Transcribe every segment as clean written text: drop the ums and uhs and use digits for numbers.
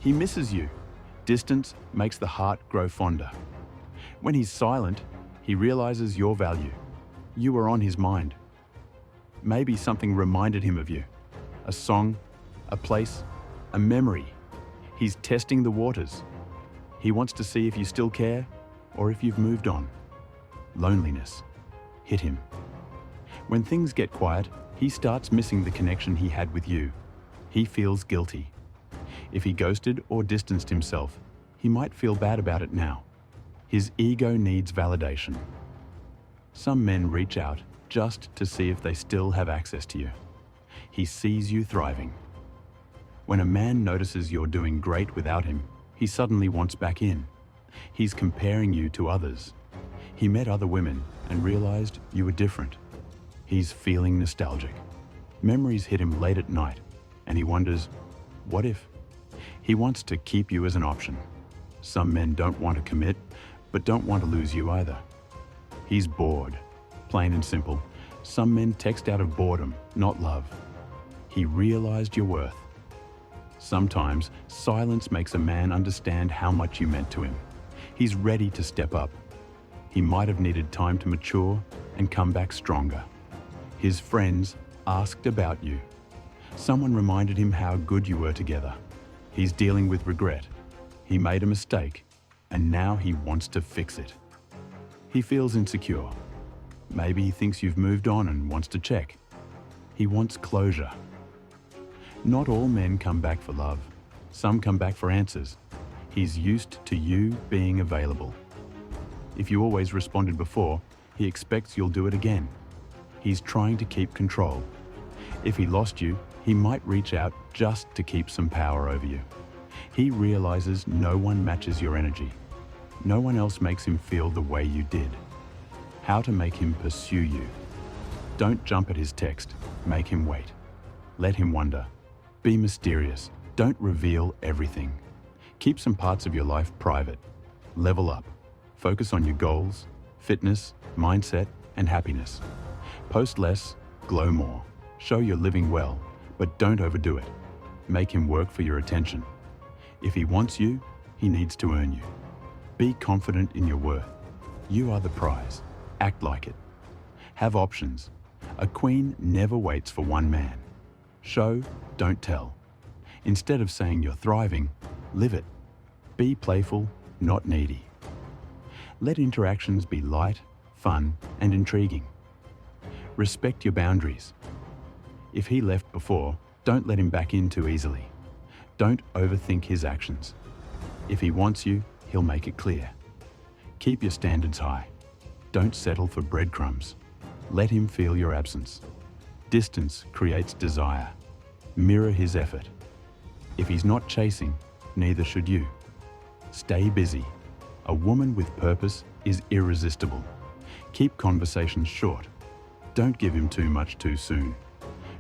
He misses you. Distance makes the heart grow fonder. When he's silent, he realizes your value. You are on his mind. Maybe something reminded him of you. A song, a place, a memory. He's testing the waters. He wants to see if you still care or if you've moved on. Loneliness hit him. When things get quiet, he starts missing the connection he had with you. He feels guilty. If he ghosted or distanced himself, he might feel bad about it now. His ego needs validation. Some men reach out just to see if they still have access to you. He sees you thriving. When a man notices you're doing great without him, he suddenly wants back in. He's comparing you to others. He met other women and realized you were different. He's feeling nostalgic. Memories hit him late at night, and he wonders, what if? He wants to keep you as an option. Some men don't want to commit, but don't want to lose you either. He's bored, plain and simple. Some men text out of boredom, not love. He realized your worth. Sometimes silence makes a man understand how much you meant to him. He's ready to step up. He might have needed time to mature and come back stronger. His friends asked about you. Someone reminded him how good you were together. He's dealing with regret. He made a mistake, and now he wants to fix it. He feels insecure. Maybe he thinks you've moved on and wants to check. He wants closure. Not all men come back for love. Some come back for answers. He's used to you being available. If you always responded before, he expects you'll do it again. He's trying to keep control. If he lost you, he might reach out just to keep some power over you. He realizes no one matches your energy. No one else makes him feel the way you did. How to make him pursue you. Don't jump at his text. Make him wait. Let him wonder. Be mysterious. Don't reveal everything. Keep some parts of your life private. Level up. Focus on your goals, fitness, mindset, and happiness. Post less, glow more. Show you're living well, but don't overdo it. Make him work for your attention. If he wants you, he needs to earn you. Be confident in your worth. You are the prize. Act like it. Have options. A queen never waits for one man. Show, don't tell. Instead of saying you're thriving, live it. Be playful, not needy. Let interactions be light, fun, and intriguing. Respect your boundaries. If he left before, don't let him back in too easily. Don't overthink his actions. If he wants you, he'll make it clear. Keep your standards high. Don't settle for breadcrumbs. Let him feel your absence. Distance creates desire. Mirror his effort. If he's not chasing, neither should you. Stay busy. A woman with purpose is irresistible. Keep conversations short. Don't give him too much too soon.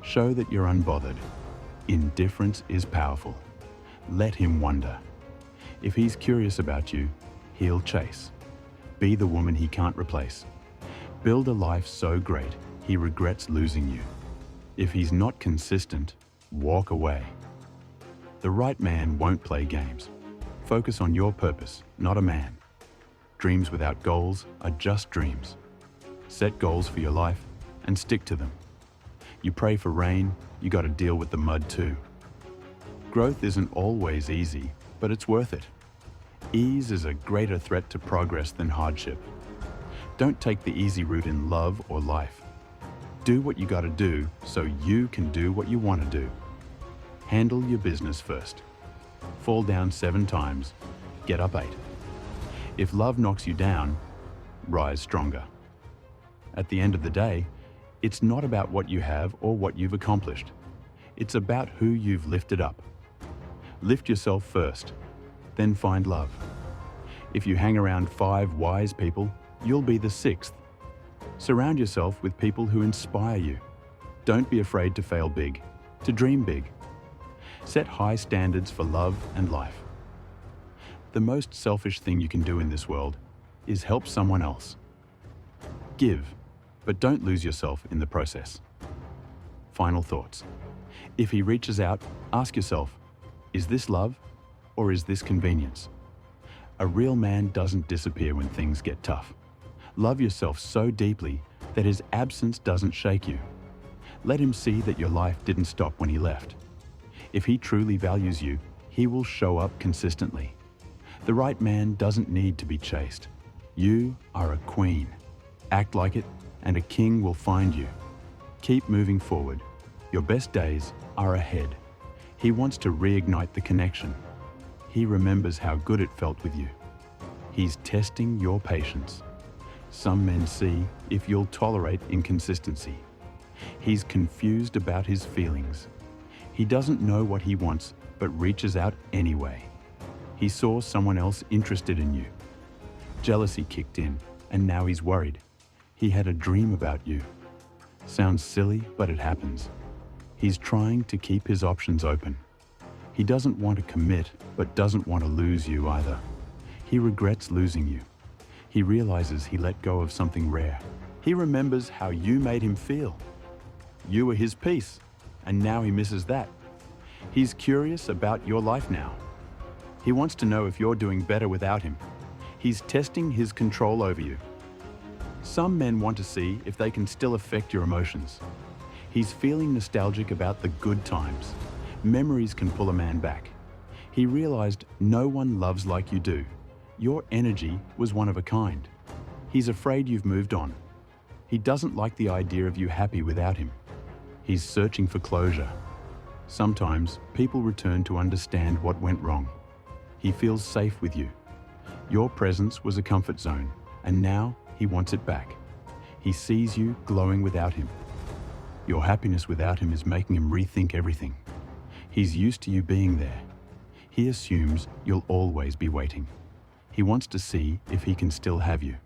Show that you're unbothered. Indifference is powerful. Let him wonder. If he's curious about you, he'll chase. Be the woman he can't replace. Build a life so great, he regrets losing you. If he's not consistent, walk away. The right man won't play games. Focus on your purpose, not a man. Dreams without goals are just dreams. Set goals for your life and stick to them. You pray for rain, you gotta deal with the mud too. Growth isn't always easy, but it's worth it. Ease is a greater threat to progress than hardship. Don't take the easy route in love or life. Do what you gotta do so you can do what you wanna do. Handle your business first. Fall down 7 times, get up 8. If love knocks you down, rise stronger. At the end of the day, it's not about what you have or what you've accomplished. It's about who you've lifted up. Lift yourself first, then find love. If you hang around 5 wise people, you'll be the 6th. Surround yourself with people who inspire you. Don't be afraid to fail big, to dream big. Set high standards for love and life. The most selfish thing you can do in this world is help someone else. Give, but don't lose yourself in the process. Final thoughts. If he reaches out, ask yourself, is this love or is this convenience? A real man doesn't disappear when things get tough. Love yourself so deeply that his absence doesn't shake you. Let him see that your life didn't stop when he left. If he truly values you, he will show up consistently. The right man doesn't need to be chased. You are a queen. Act like it, and a king will find you. Keep moving forward. Your best days are ahead. He wants to reignite the connection. He remembers how good it felt with you. He's testing your patience. Some men see if you'll tolerate inconsistency. He's confused about his feelings. He doesn't know what he wants, but reaches out anyway. He saw someone else interested in you. Jealousy kicked in, and now he's worried. He had a dream about you. Sounds silly, but it happens. He's trying to keep his options open. He doesn't want to commit, but doesn't want to lose you either. He regrets losing you. He realizes he let go of something rare. He remembers how you made him feel. You were his piece, and now he misses that. He's curious about your life now. He wants to know if you're doing better without him. He's testing his control over you. Some men want to see if they can still affect your emotions. He's feeling nostalgic about the good times. Memories can pull a man back. He realized no one loves like you do. Your energy was one of a kind. He's afraid you've moved on. He doesn't like the idea of you happy without him. He's searching for closure. Sometimes people return to understand what went wrong. He feels safe with you. Your presence was a comfort zone, and now he wants it back. He sees you glowing without him. Your happiness without him is making him rethink everything. He's used to you being there. He assumes you'll always be waiting. He wants to see if he can still have you.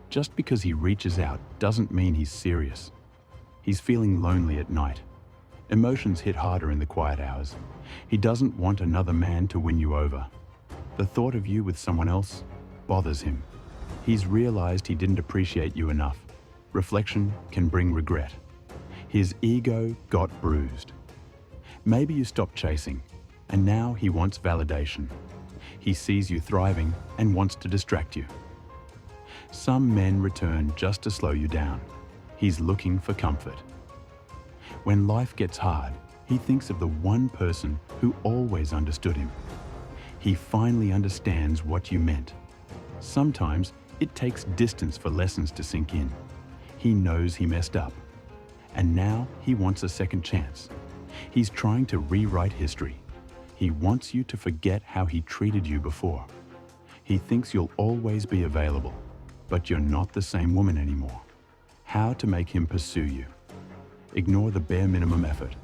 Just because he reaches out doesn't mean he's serious. He's feeling lonely at night. Emotions hit harder in the quiet hours. He doesn't want another man to win you over. The thought of you with someone else bothers him. He's realized he didn't appreciate you enough. Reflection can bring regret. His ego got bruised. Maybe you stopped chasing, and now he wants validation. He sees you thriving and wants to distract you. Some men return just to slow you down. He's looking for comfort. When life gets hard, he thinks of the one person who always understood him. He finally understands what you meant. Sometimes it takes distance for lessons to sink in. He knows he messed up. And now he wants a second chance. He's trying to rewrite history. He wants you to forget how he treated you before. He thinks you'll always be available, but you're not the same woman anymore. How to make him pursue you? Ignore the bare minimum effort.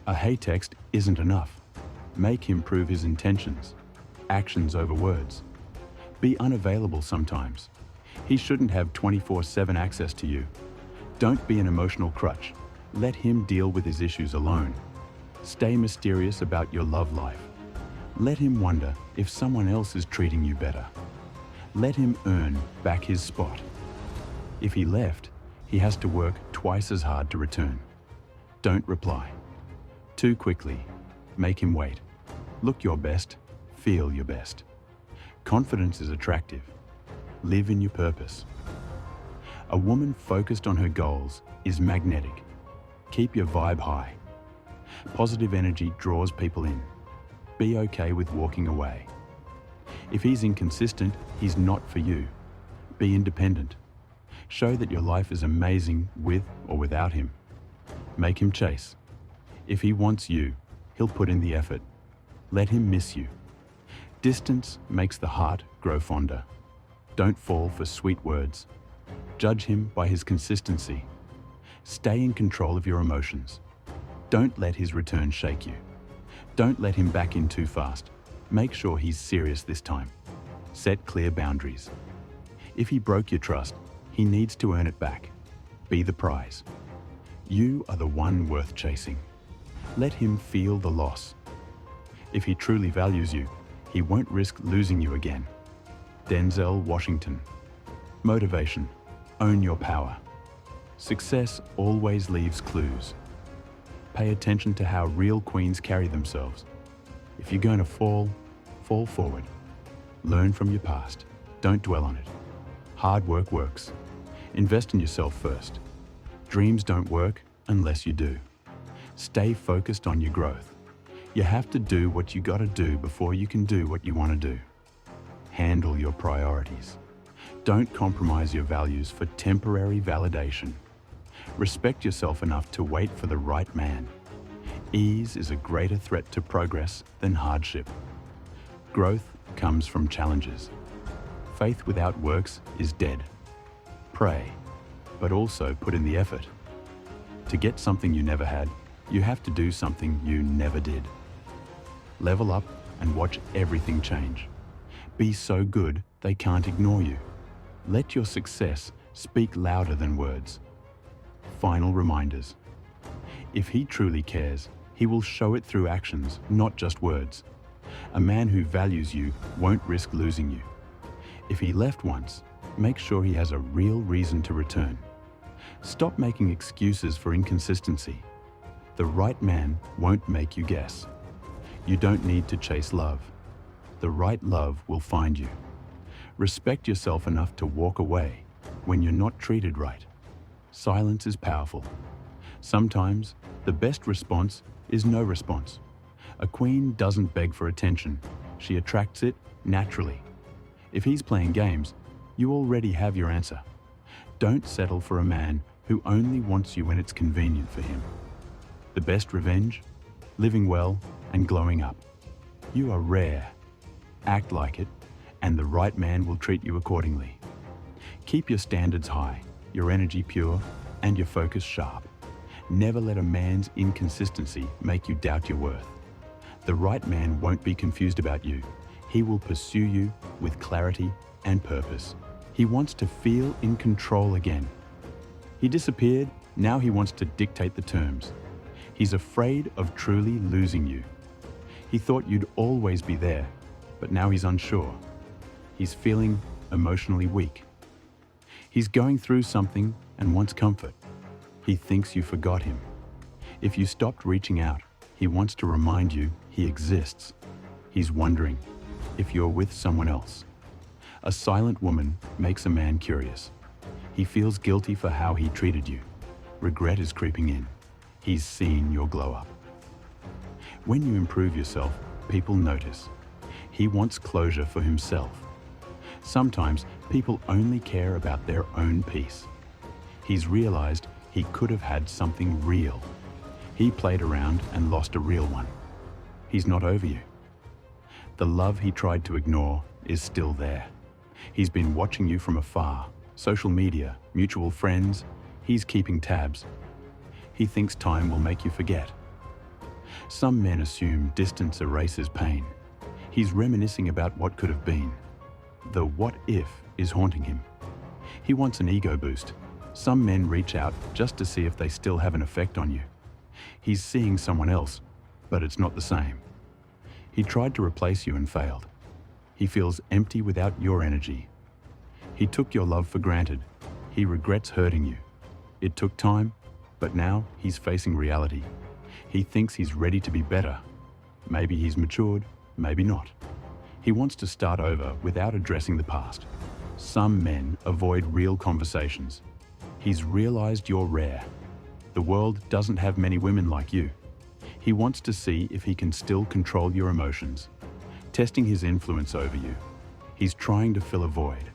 A hey text isn't enough. Make him prove his intentions. Actions over words. Be unavailable sometimes. He shouldn't have 24/7 access to you. Don't be an emotional crutch. Let him deal with his issues alone. Stay mysterious about your love life. Let him wonder if someone else is treating you better. Let him earn back his spot. If he left, he has to work twice as hard to return. Don't reply. Too quickly. Make him wait. Look your best. Feel your best. Confidence is attractive. Live in your purpose. A woman focused on her goals is magnetic. Keep your vibe high. Positive energy draws people in. Be okay with walking away. If he's inconsistent, he's not for you. Be independent. Show that your life is amazing with or without him. Make him chase. If he wants you, he'll put in the effort. Let him miss you. Distance makes the heart grow fonder. Don't fall for sweet words. Judge him by his consistency. Stay in control of your emotions. Don't let his return shake you. Don't let him back in too fast. Make sure he's serious this time. Set clear boundaries. If he broke your trust, he needs to earn it back. Be the prize. You are the one worth chasing. Let him feel the loss. If he truly values you, he won't risk losing you again. Denzel Washington. Motivation. Own your power. Success always leaves clues. Pay attention to how real queens carry themselves. If you're going to fall, fall forward. Learn from your past. Don't dwell on it. Hard work works. Invest in yourself first. Dreams don't work unless you do. Stay focused on your growth. You have to do what you gotta do before you can do what you want to do. Handle your priorities. Don't compromise your values for temporary validation. Respect yourself enough to wait for the right man. Ease is a greater threat to progress than hardship. Growth comes from challenges. Faith without works is dead. Pray, but also put in the effort. To get something you never had, you have to do something you never did. Level up and watch everything change. Be so good they can't ignore you. Let your success speak louder than words. Final reminders. If he truly cares, he will show it through actions, not just words. A man who values you won't risk losing you. If he left once, make sure he has a real reason to return. Stop making excuses for inconsistency. The right man won't make you guess. You don't need to chase love. The right love will find you. Respect yourself enough to walk away when you're not treated right. Silence is powerful. Sometimes the best response is no response. A queen doesn't beg for attention. She attracts it naturally. If he's playing games, you already have your answer. Don't settle for a man who only wants you when it's convenient for him. The best revenge? Living well and glowing up. You are rare. Act like it, and the right man will treat you accordingly. Keep your standards high, your energy pure, and your focus sharp. Never let a man's inconsistency make you doubt your worth. The right man won't be confused about you. He will pursue you with clarity and purpose. He wants to feel in control again. He disappeared, now he wants to dictate the terms. He's afraid of truly losing you. He thought you'd always be there, but now he's unsure. He's feeling emotionally weak. He's going through something and wants comfort. He thinks you forgot him. If you stopped reaching out, he wants to remind you he exists. He's wondering if you're with someone else. A silent woman makes a man curious. He feels guilty for how he treated you. Regret is creeping in. He's seen your glow up. When you improve yourself, people notice. He wants closure for himself. Sometimes people only care about their own peace. He's realized he could have had something real. He played around and lost a real one. He's not over you. The love he tried to ignore is still there. He's been watching you from afar. Social media, mutual friends, he's keeping tabs. He thinks time will make you forget. Some men assume distance erases pain. He's reminiscing about what could have been. The what if is haunting him. He wants an ego boost. Some men reach out just to see if they still have an effect on you. He's seeing someone else, but it's not the same. He tried to replace you and failed. He feels empty without your energy. He took your love for granted. He regrets hurting you. It took time, but now he's facing reality. He thinks he's ready to be better. Maybe he's matured, maybe not. He wants to start over without addressing the past. Some men avoid real conversations. He's realized you're rare. The world doesn't have many women like you. He wants to see if he can still control your emotions, testing his influence over you. He's trying to fill a void,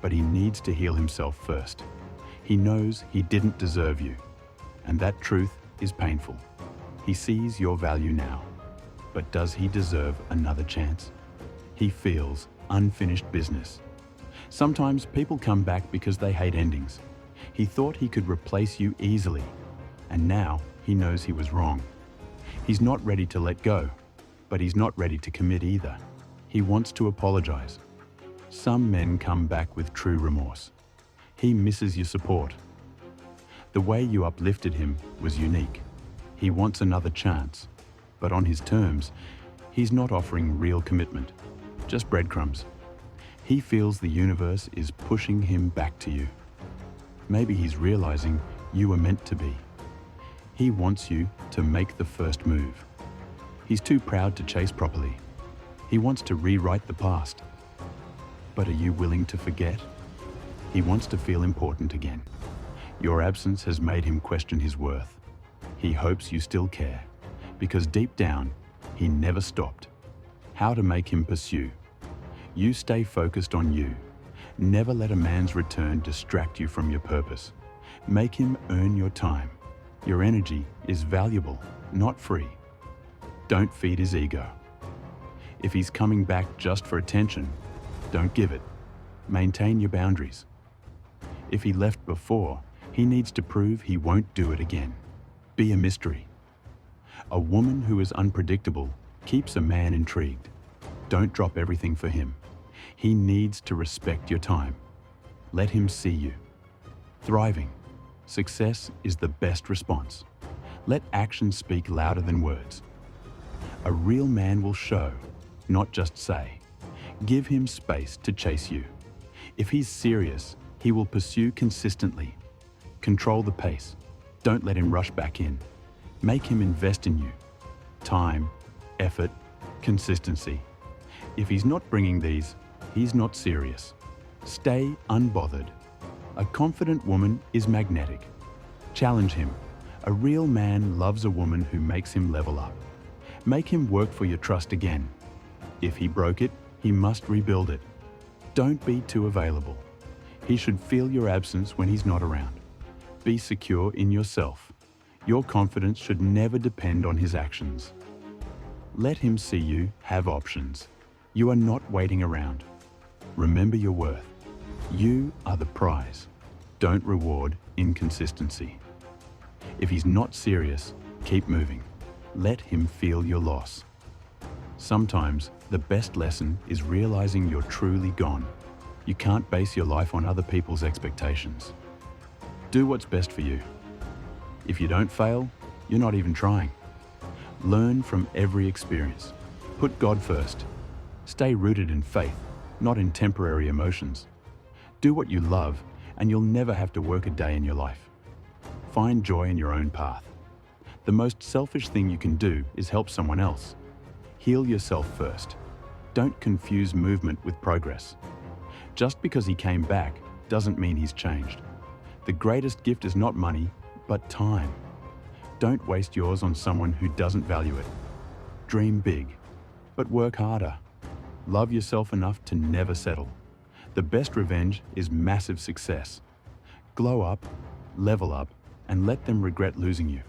but he needs to heal himself first. He knows he didn't deserve you, and that truth is painful. He sees your value now, but does he deserve another chance? He feels unfinished business. Sometimes people come back because they hate endings. He thought he could replace you easily, and now he knows he was wrong. He's not ready to let go, but he's not ready to commit either. He wants to apologize. Some men come back with true remorse. He misses your support. The way you uplifted him was unique. He wants another chance, but on his terms. He's not offering real commitment, just breadcrumbs. He feels the universe is pushing him back to you. Maybe he's realizing you were meant to be. He wants you to make the first move. He's too proud to chase properly. He wants to rewrite the past. But are you willing to forget? He wants to feel important again. Your absence has made him question his worth. He hopes you still care, because deep down, he never stopped. How to make him pursue? You stay focused on you. Never let a man's return distract you from your purpose. Make him earn your time. Your energy is valuable, not free. Don't feed his ego. If he's coming back just for attention, don't give it. Maintain your boundaries. If he left before, he needs to prove he won't do it again. Be a mystery. A woman who is unpredictable keeps a man intrigued. Don't drop everything for him. He needs to respect your time. Let him see you. Thriving. Success is the best response. Let actions speak louder than words. A real man will show, not just say. Give him space to chase you. If he's serious, he will pursue consistently. Control the pace. Don't let him rush back in. Make him invest in you. Time, effort, consistency. If he's not bringing these, he's not serious. Stay unbothered. A confident woman is magnetic. Challenge him. A real man loves a woman who makes him level up. Make him work for your trust again. If he broke it, he must rebuild it. Don't be too available. He should feel your absence when he's not around. Be secure in yourself. Your confidence should never depend on his actions. Let him see you have options. You are not waiting around. Remember your worth. You are the prize. Don't reward inconsistency. If he's not serious, keep moving. Let him feel your loss. Sometimes the best lesson is realizing you're truly gone. You can't base your life on other people's expectations. Do what's best for you. If you don't fail, you're not even trying. Learn from every experience. Put God first. Stay rooted in faith, not in temporary emotions. Do what you love, and you'll never have to work a day in your life. Find joy in your own path. The most selfish thing you can do is help someone else. Heal yourself first. Don't confuse movement with progress. Just because he came back doesn't mean he's changed. The greatest gift is not money, but time. Don't waste yours on someone who doesn't value it. Dream big, but work harder. Love yourself enough to never settle. The best revenge is massive success. Glow up, level up, and let them regret losing you.